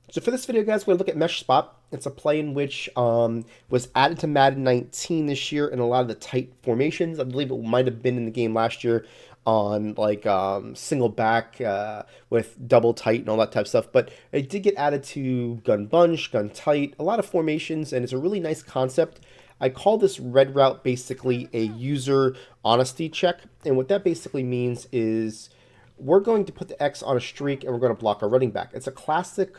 So for this video, guys, we're going to look at Mesh Spot. It's a play in which was added to Madden 19 this year in a lot of the tight formations. I believe it might have been in the game last year on like single back with double tight and all that type of stuff. But it did get added to gun bunch, gun tight, a lot of formations, and it's a really nice concept. I call this red route basically a user honesty check. And what that basically means is we're going to put the X on a streak and we're going to block our running back. It's a classic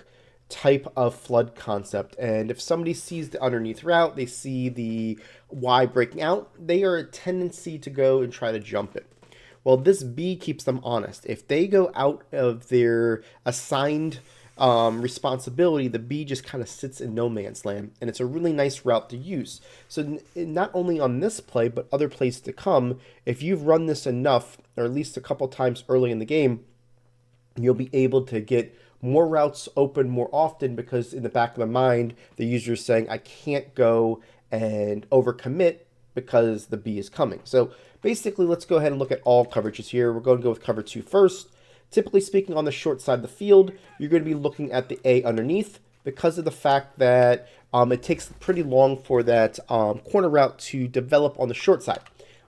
type of flood concept, and if somebody sees the underneath route, they see the Y breaking out, they are a tendency to go and try to jump it. Well, this B keeps them honest. If they go out of their assigned responsibility, the B just kind of sits in no man's land, and it's a really nice route to use. So not only on this play, but other plays to come, if you've run this enough, or at least a couple times early in the game, you'll be able to get more routes open more often, because in the back of the mind, the user is saying, I can't go and overcommit because the B is coming. So basically, let's go ahead and look at all coverages here. We're going to go with cover 2 first. Typically speaking, on the short side of the field, you're going to be looking at the A underneath, because of the fact that it takes pretty long for that corner route to develop on the short side.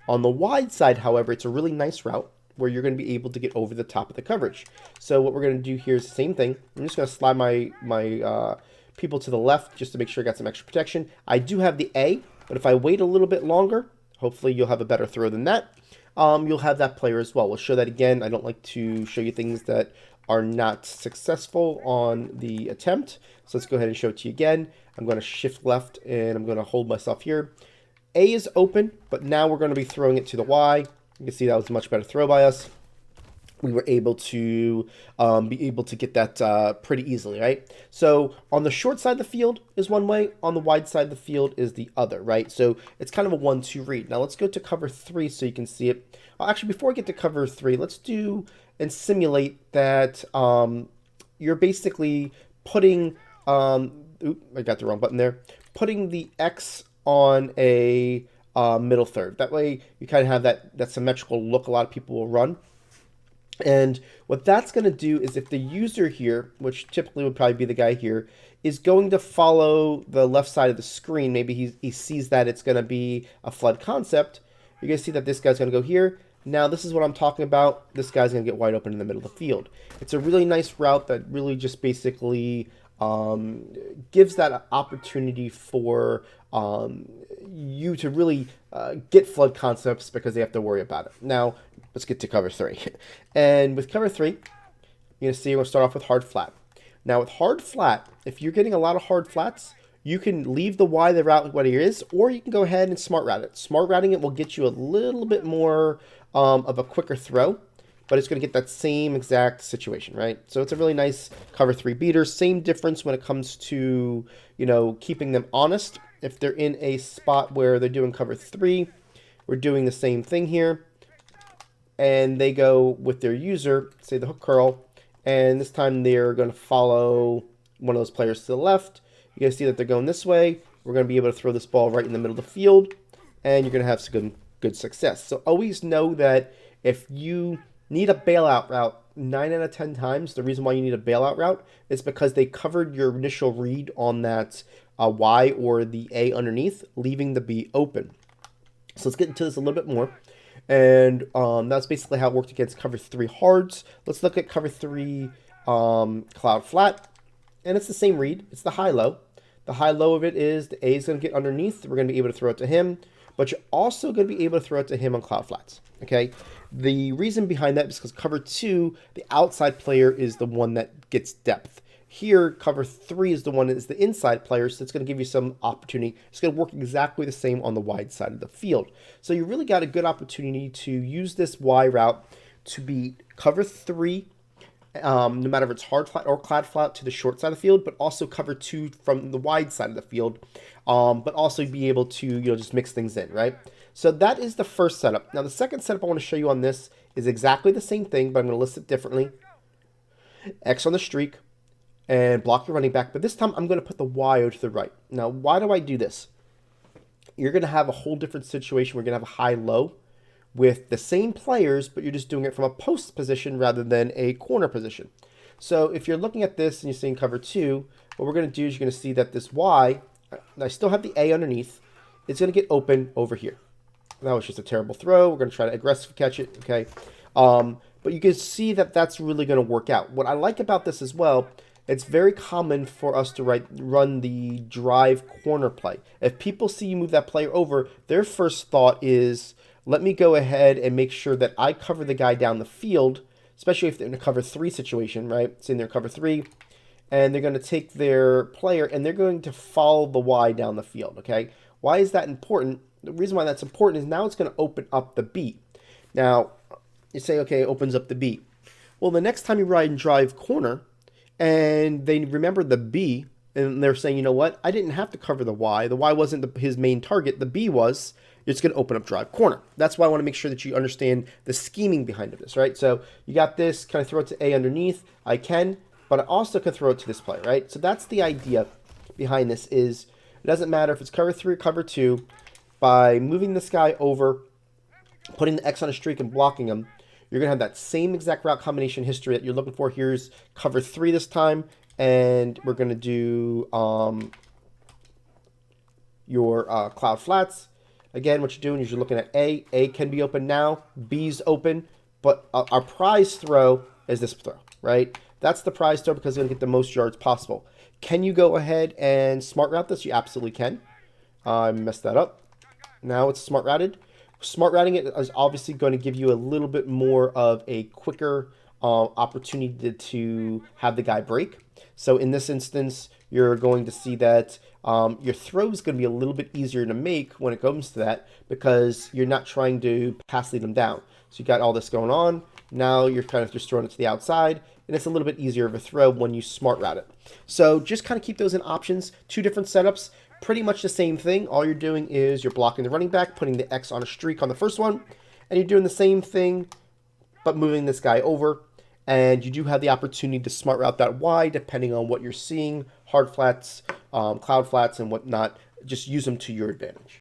On the wide side, however, it's a really nice route where you're going to be able to get over the top of the coverage. So what we're going to do here is the same thing. I'm just going to slide my people to the left just to make sure I got some extra protection. I do have the A, but if I wait a little bit longer, hopefully you'll have a better throw than that. You'll have that player as well. We'll show that again. I don't like to show you things that are not successful on the attempt. So let's go ahead and show it to you again. I'm going to shift left and I'm going to hold myself here. A is open, but now we're going to be throwing it to the Y. You can see that was a much better throw by us. We were able to be able to get that pretty easily, right? So on the short side of the field is one way, on the wide side of the field is the other, right? So it's kind of a 1-2 read. Now let's go to cover 3 so you can see it. Actually, before I get to cover 3, let's do and simulate that you're basically putting, oop, I got the wrong button there, putting the X on a middle third. That way you kind of have that symmetrical look a lot of people will run. And what that's going to do is, if the user here, which typically would probably be the guy here, is going to follow the left side of the screen, maybe he sees that it's going to be a flood concept, you're going to see that this guy's going to go here. Now this is what I'm talking about. This guy's going to get wide open in the middle of the field. It's a really nice route that really just basically gives that opportunity for you to really get flood concepts, because they have to worry about it. Now, let's get to cover 3. And with cover 3, you're going to see we're going to start off with hard flat. Now, with hard flat, if you're getting a lot of hard flats, you can leave the Y the route what it is, or you can go ahead and smart route it. Smart routing it will get you a little bit more of a quicker throw, but it's going to get that same exact situation, right? So it's a really nice cover 3 beater. Same difference when it comes to, keeping them honest. If they're in a spot where they're doing cover 3, we're doing the same thing here. And they go with their user, say the hook curl, and this time they're going to follow one of those players to the left. You guys see that they're going this way. We're going to be able to throw this ball right in the middle of the field, and you're going to have some good success. So always know that if you need a bailout route 9 out of 10 times, the reason why you need a bailout route is because they covered your initial read on that Y or the A underneath, leaving the B open. So let's get into this a little bit more. And that's basically how it worked against cover 3 hards. Let's look at cover 3 cloud flat. And it's the same read. It's the high-low. The high-low of it is the A is going to get underneath. We're going to be able to throw it to him. But you're also going to be able to throw it to him on cloud flats. Okay? The reason behind that is because cover 2, the outside player is the one that gets depth. Here, cover 3 is the one that is the inside player, so it's going to give you some opportunity. It's going to work exactly the same on the wide side of the field. So you really got a good opportunity to use this Y route to beat cover 3, no matter if it's hard flat or clad flat, to the short side of the field, but also cover 2 from the wide side of the field, but also be able to just mix things in, right? So that is the first setup. Now the second setup I want to show you on this is exactly the same thing, but I'm going to list it differently. X on the streak, and block your running back, but this time I'm going to put the Y over to the right. Now, why do I do this? You're going to have a whole different situation. We're going to have a high-low with the same players, but you're just doing it from a post position rather than a corner position. So if you're looking at this and you're seeing cover 2, what we're going to do is you're going to see that this Y, I still have the A underneath, it's going to get open over here. That was just a terrible throw. We're going to try to aggressive catch it, okay? But you can see that that's really going to work out. What I like about this as well, it's very common for us to run the drive corner play. If people see you move that player over, their first thought is, let me go ahead and make sure that I cover the guy down the field, especially if they're in a cover 3 situation, right? Say they're in cover 3, and they're going to take their player and they're going to follow the Y down the field, okay? Why is that important? The reason why that's important is now it's going to open up the beat. Now, you say, okay, it opens up the beat. Well, the next time you ride and drive corner, and they remember the B, and they're saying, you know what, I didn't have to cover the Y. The Y wasn't his main target. The B was. It's going to open up drive corner. That's why I want to make sure that you understand the scheming behind this, right? So you got this, kind of throw it to A underneath. I can, but I also can throw it to this player, right? So that's the idea behind this is it doesn't matter if it's cover 3 or cover 2. By moving this guy over, putting the X on a streak and blocking him, you're going to have that same exact route combination history that you're looking for. Here's cover 3 this time, and we're going to do your cloud flats. Again, what you're doing is you're looking at A. A can be open now. B's open, but our prize throw is this throw, right? That's the prize throw because it's going to get the most yards possible. Can you go ahead and smart route this? You absolutely can. I messed that up. Now it's smart routed. Smart routing it is obviously going to give you a little bit more of a quicker opportunity to have the guy break. So in this instance, you're going to see that your throw is going to be a little bit easier to make when it comes to that because you're not trying to pass lead them down. So you got all this going on. Now you're kind of just throwing it to the outside, and it's a little bit easier of a throw when you smart route it. So just kind of keep those in options. 2 different setups. Pretty much the same thing. All you're doing is you're blocking the running back, putting the X on a streak on the first one, and you're doing the same thing, but moving this guy over. And you do have the opportunity to smart route that Y depending on what you're seeing, hard flats, cloud flats, and whatnot. Just use them to your advantage.